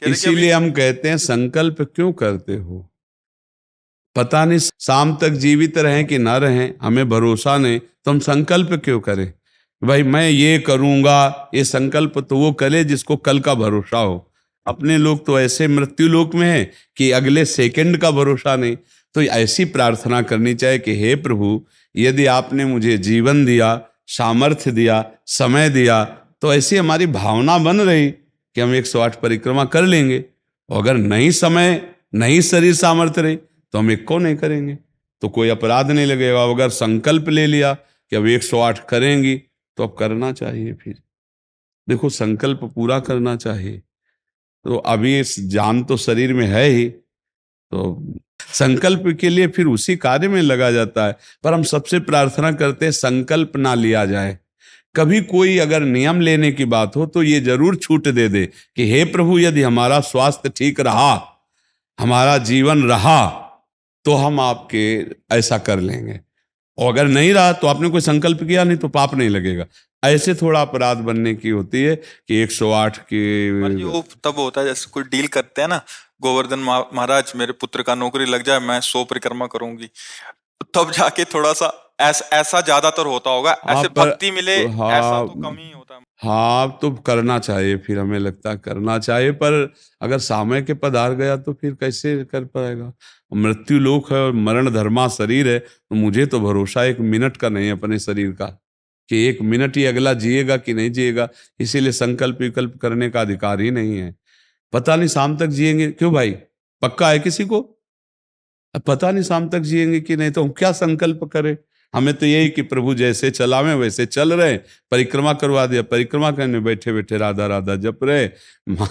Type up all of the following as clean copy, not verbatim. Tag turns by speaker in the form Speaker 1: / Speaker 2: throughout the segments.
Speaker 1: कह रहे कि अभी
Speaker 2: इसीलिए हम कहते हैं संकल्प क्यों करते हो? पता नहीं शाम तक जीवित रहें कि ना रहें, हमें भरोसा नहीं, तो हम संकल्प क्यों करें? भाई मैं ये करूंगा, ये संकल्प तो वो करे जिसको कल का भरोसा हो। अपने लोग तो ऐसे मृत्यु लोक में है कि अगले सेकंड का भरोसा नहीं। तो ऐसी प्रार्थना करनी चाहिए कि हे प्रभु, यदि आपने मुझे जीवन दिया, सामर्थ्य दिया, समय दिया, तो ऐसी हमारी भावना बन रही कि हम 108 परिक्रमा कर लेंगे। और अगर नहीं समय, नहीं शरीर सामर्थ्य रही, तो हम एक को नहीं करेंगे, तो कोई अपराध नहीं लगेगा। अगर संकल्प ले लिया कि अब 108 करेंगी, तो अब करना चाहिए। फिर देखो, संकल्प पूरा करना चाहिए। तो अभी इस जान तो शरीर में है ही, तो संकल्प के लिए फिर उसी कार्य में लगा जाता है। पर हम सबसे प्रार्थना करते हैं संकल्प ना लिया जाए। कभी कोई अगर नियम लेने की बात हो तो ये जरूर छूट दे दे कि हे प्रभु, यदि हमारा स्वास्थ्य ठीक रहा, हमारा जीवन रहा, तो हम आपके ऐसा कर लेंगे। और अगर नहीं रहा तो आपने कोई संकल्प किया नहीं, तो पाप नहीं लगेगा। ऐसे थोड़ा अपराध बनने की होती है कि 108 की।
Speaker 1: महाराज जी वो तब होता है जैसे कोई डील करते हैं ना, गोवर्धन महाराज मेरे पुत्र का नौकरी लग जाए, मैं 100 परिक्रमा करूंगी, तब जाके थोड़ा सा ऐसा ज्यादातर होता होगा।
Speaker 2: हाँ
Speaker 1: ऐसे
Speaker 2: पर
Speaker 1: भक्ति मिले ऐसा
Speaker 2: हाँ,
Speaker 1: तो कम ही होता है।
Speaker 2: हाँ तो करना चाहिए, फिर हमें लगता है करना चाहिए। पर अगर समय के पधार गया तो फिर कैसे कर पाएगा? मृत्यु लोक है और मरण धर्मा शरीर है, तो मुझे तो भरोसा 1 मिनट का नहीं है अपने शरीर का कि 1 मिनट ही अगला जिएगा कि नहीं जिएगा। इसीलिए संकल्प विकल्प करने का अधिकार ही नहीं है। पता नहीं शाम तक जिएंगे क्यों भाई, पक्का है किसी को? अब पता नहीं शाम तक जिएंगे कि नहीं, तो हम क्या संकल्प करें? हमें तो यही कि प्रभु जैसे चलावे वैसे चल रहे। परिक्रमा करवा दिया, परिक्रमा करने बैठे बैठे राधा राधा जप रहे,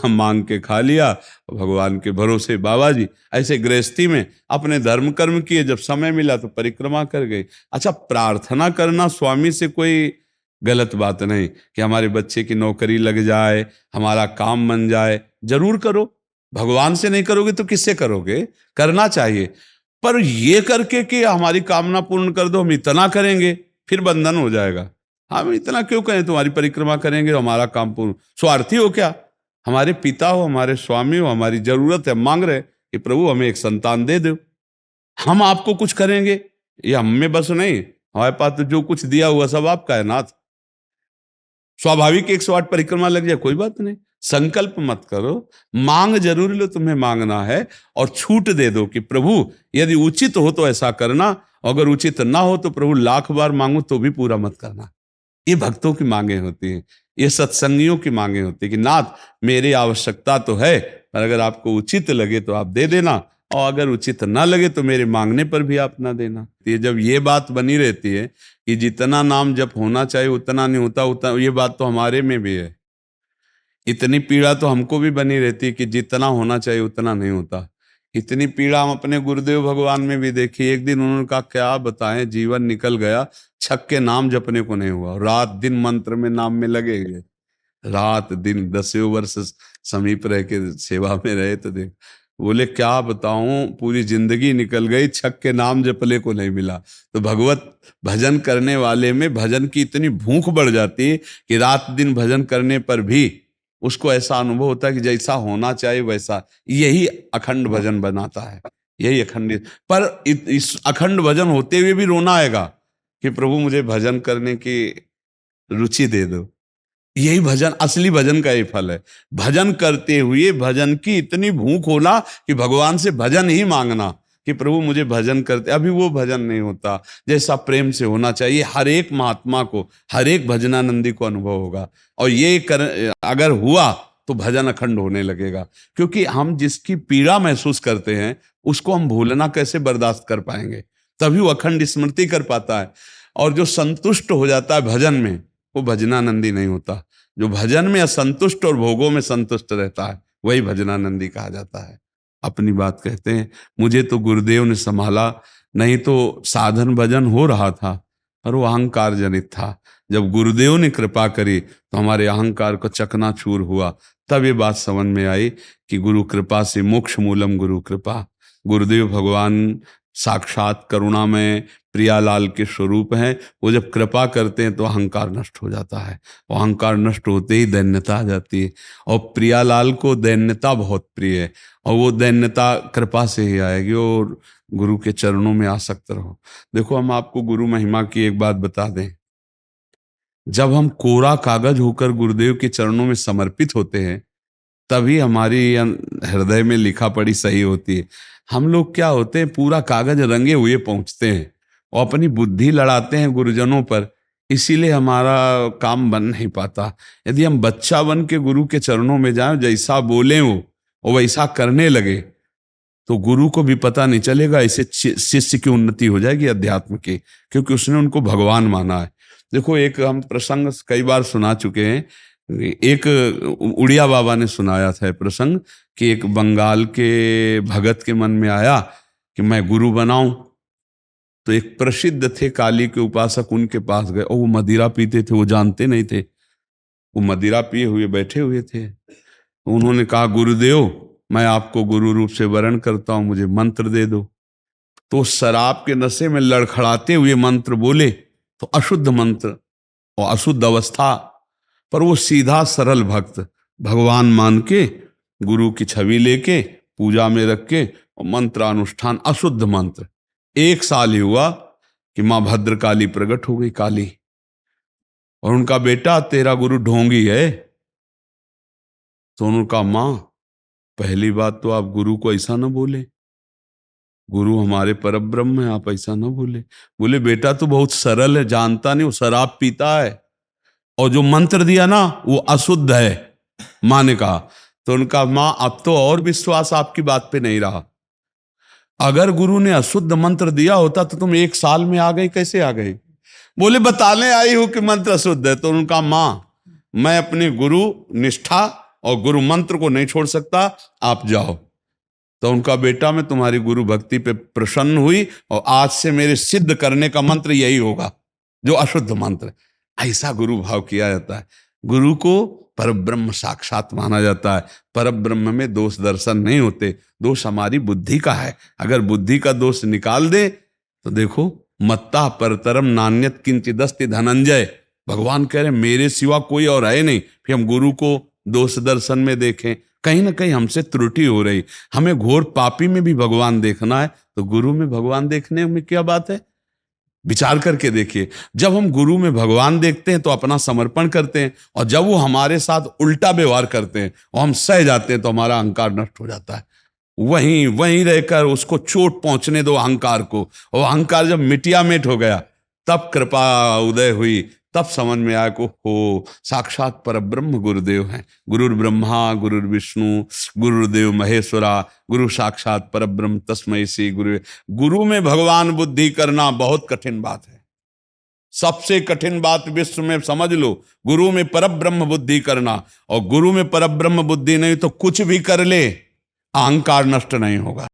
Speaker 2: मांग के खा लिया, भगवान के भरोसे बाबा जी। ऐसे गृहस्थी में अपने धर्म कर्म किए, जब समय मिला तो परिक्रमा कर गए। अच्छा, प्रार्थना करना स्वामी से कोई गलत बात नहीं कि हमारे बच्चे की नौकरी लग जाए, हमारा काम बन जाए, जरूर करो। भगवान से नहीं करोगे तो किससे करोगे? करना चाहिए। पर ये करके कि हमारी कामना पूर्ण कर दो, हम इतना करेंगे, फिर बंधन हो जाएगा। हम इतना क्यों करें, तुम्हारी परिक्रमा करेंगे तो हमारा काम पूर्ण। स्वार्थी हो क्या? हमारे पिता हो, हमारे स्वामी हो, हमारी जरूरत है, मांग रहे कि प्रभु हमें एक संतान दे दो, हम आपको कुछ करेंगे। ये हम में बस नहीं, हमारे पास तो जो कुछ दिया हुआ सब आपका है नाथ। स्वाभाविक 108 परिक्रमा लग जाए, कोई बात नहीं। संकल्प मत करो, मांग जरूर लो, तुम्हें मांगना है। और छूट दे दो कि प्रभु यदि उचित हो तो ऐसा करना, अगर उचित ना हो तो प्रभु लाख बार मांगो तो भी पूरा मत करना। ये भक्तों की मांगे होती हैं, ये सत्संगियों की मांगे होती है कि नाथ मेरी आवश्यकता तो है, पर अगर आपको उचित लगे तो आप दे देना, और अगर उचित ना लगे तो मेरे मांगने पर भी आप ना देना। ये जब ये बात बनी रहती है कि जितना नाम जप होना चाहिए उतना नहीं होता, उतना, ये बात तो हमारे में भी है। इतनी पीड़ा तो हमको भी बनी रहती है कि जितना होना चाहिए उतना नहीं होता। इतनी पीड़ा हम अपने गुरुदेव भगवान में भी देखी। एक दिन उन्होंने कहा क्या बताएं, जीवन निकल गया, छक के नाम जपने को नहीं हुआ, रात दिन मंत्र में नाम में लगे गए, रात दिन 10 वर्ष समीप रह के सेवा में रहे। तो देख, बोले क्या बताऊं, पूरी जिंदगी निकल गई, छक के नाम जपले को नहीं मिला। तो भगवत भजन करने वाले में भजन की इतनी भूख बढ़ जाती है कि रात दिन भजन करने पर भी उसको ऐसा अनुभव होता है कि जैसा होना चाहिए वैसा। यही अखंड भजन बनाता है, यही अखंड। पर इस अखंड भजन होते हुए भी रोना आएगा कि प्रभु मुझे भजन करने की रुचि दे दो। यही भजन, असली भजन का ही फल है। भजन करते हुए भजन की इतनी भूख होना कि भगवान से भजन ही मांगना कि प्रभु मुझे भजन करते। अभी वो भजन नहीं होता जैसा प्रेम से होना चाहिए। हर एक महात्मा को, हर एक भजनानंदी को अनुभव होगा। और ये अगर हुआ तो भजन अखंड होने लगेगा। क्योंकि हम जिसकी पीड़ा महसूस करते हैं उसको हम भूलना कैसे बर्दाश्त कर पाएंगे? तभी वो अखंड स्मृति कर पाता है। और जो संतुष्ट हो जाता है भजन में, वो भजनानंदी नहीं होता। जो भजन में असंतुष्ट और भोगों में संतुष्ट रहता है वही भजनानंदी कहा जाता है। अपनी बात कहते हैं, मुझे तो गुरुदेव ने संभाला, नहीं तो साधन भजन हो रहा था, पर वो अहंकार जनित था। जब गुरुदेव ने कृपा करी तो हमारे अहंकार को चकनाचूर हुआ। तब ये बात समझ में आई कि गुरु कृपा से मोक्ष मूलम गुरु कृपा। गुरुदेव भगवान साक्षात करुणामय प्रियालाल के स्वरूप हैं। वो जब कृपा करते हैं तो अहंकार नष्ट हो जाता है, और अहंकार नष्ट होते ही दैन्यता आ जाती है। और प्रियालाल को दैन्यता बहुत प्रिय है, और वो दैन्यता कृपा से ही आएगी, और गुरु के चरणों में आसक्त रहो। देखो, हम आपको गुरु महिमा की एक बात बता दें। जब हम कोरा कागज होकर गुरुदेव के चरणों में समर्पित होते हैं, तभी हमारी हृदय में लिखा पढ़ी सही होती है। हम लोग क्या होते हैं, पूरा कागज रंगे हुए पहुंचते हैं और अपनी बुद्धि लड़ाते हैं गुरुजनों पर, इसीलिए हमारा काम बन नहीं पाता। यदि हम बच्चा बन के गुरु के चरणों में जाएं, जैसा बोले वो और वैसा करने लगे, तो गुरु को भी पता नहीं चलेगा, ऐसे शिष्य की उन्नति हो जाएगी अध्यात्म की, क्योंकि उसने उनको भगवान माना है। देखो, एक हम प्रसंग कई बार सुना चुके हैं। एक उड़िया बाबा ने सुनाया था प्रसंग कि एक बंगाल के भगत के मन में आया कि मैं गुरु बनाऊं। तो एक प्रसिद्ध थे काली के उपासक, उनके पास गए, और वो मदिरा पीते थे, वो जानते नहीं थे, वो मदिरा पिए हुए बैठे हुए थे। उन्होंने कहा, गुरुदेव, मैं आपको गुरु रूप से वरण करता हूं, मुझे मंत्र दे दो। तो शराब के नशे में लड़खड़ाते हुए मंत्र बोले, तो अशुद्ध मंत्र और अशुद्ध अवस्था, पर वो सीधा सरल भक्त भगवान मान के गुरु की छवि लेके पूजा में रख के और मंत्रानुष्ठान, अशुद्ध मंत्र। 1 साल ही हुआ कि माँ भद्रकाली प्रकट हो गई, काली, और उनका बेटा, तेरा गुरु ढोंगी है। तो उन्होंने कहा, माँ, पहली बात तो आप गुरु को ऐसा ना बोले, गुरु हमारे परब्रह्म है, आप ऐसा ना बोले। बोले, बेटा तू बहुत सरल है, जानता नहीं, वो शराब पीता है, और जो मंत्र दिया ना वो अशुद्ध है। माँ ने कहा, तो उनका, माँ अब तो और विश्वास आपकी बात पे नहीं रहा। अगर गुरु ने अशुद्ध मंत्र दिया होता तो तुम 1 साल में आ गई, कैसे आ गई? बोले, बताने आई हूं कि मंत्र अशुद्ध है। तो उनका, माँ, मैं अपने गुरु निष्ठा और गुरु मंत्र को नहीं छोड़ सकता, आप जाओ। तो उनका बेटा, मैं तुम्हारी गुरु भक्ति पे प्रसन्न हुई, और आज से मेरे सिद्ध करने का मंत्र यही होगा जो अशुद्ध मंत्र। ऐसा गुरु भाव किया जाता है। गुरु को परब्रह्म साक्षात माना जाता है। परब्रह्म में दोष दर्शन नहीं होते, दोष हमारी बुद्धि का है। अगर बुद्धि का दोष निकाल दे तो देखो, मत्ता परतरम नान्यत किंचिदस्ति धनंजय, भगवान कह रहे मेरे सिवा कोई और है नहीं। फिर हम गुरु को दोष दर्शन में देखें, कहीं ना कहीं हमसे त्रुटि हो रही। हमें घोर पापी में भी भगवान देखना है, तो गुरु में भगवान देखने में क्या बात है? विचार करके देखिए। जब हम गुरु में भगवान देखते हैं तो अपना समर्पण करते हैं, और जब वो हमारे साथ उल्टा व्यवहार करते हैं और हम सह जाते हैं तो हमारा अहंकार नष्ट हो जाता है। वहीं वहीं रहकर उसको चोट पहुंचने दो अहंकार को, और अहंकार जब मिटिया मिट हो गया, तब कृपा उदय हुई, तब समझ में आया को हो साक्षात परब्रह्म गुरुदेव हैं। गुरुर् ब्रह्मा गुरुर् विष्णु गुरुर्देव महेश्वरा, गुरु साक्षात परब्रह्म तस्मै श्री गुरु। गुरु में भगवान बुद्धि करना बहुत कठिन बात है, सबसे कठिन बात विश्व में, समझ लो। गुरु में परब्रह्म बुद्धि करना, और गुरु में परब्रह्म बुद्धि नहीं तो कुछ भी कर ले, अहंकार नष्ट नहीं होगा।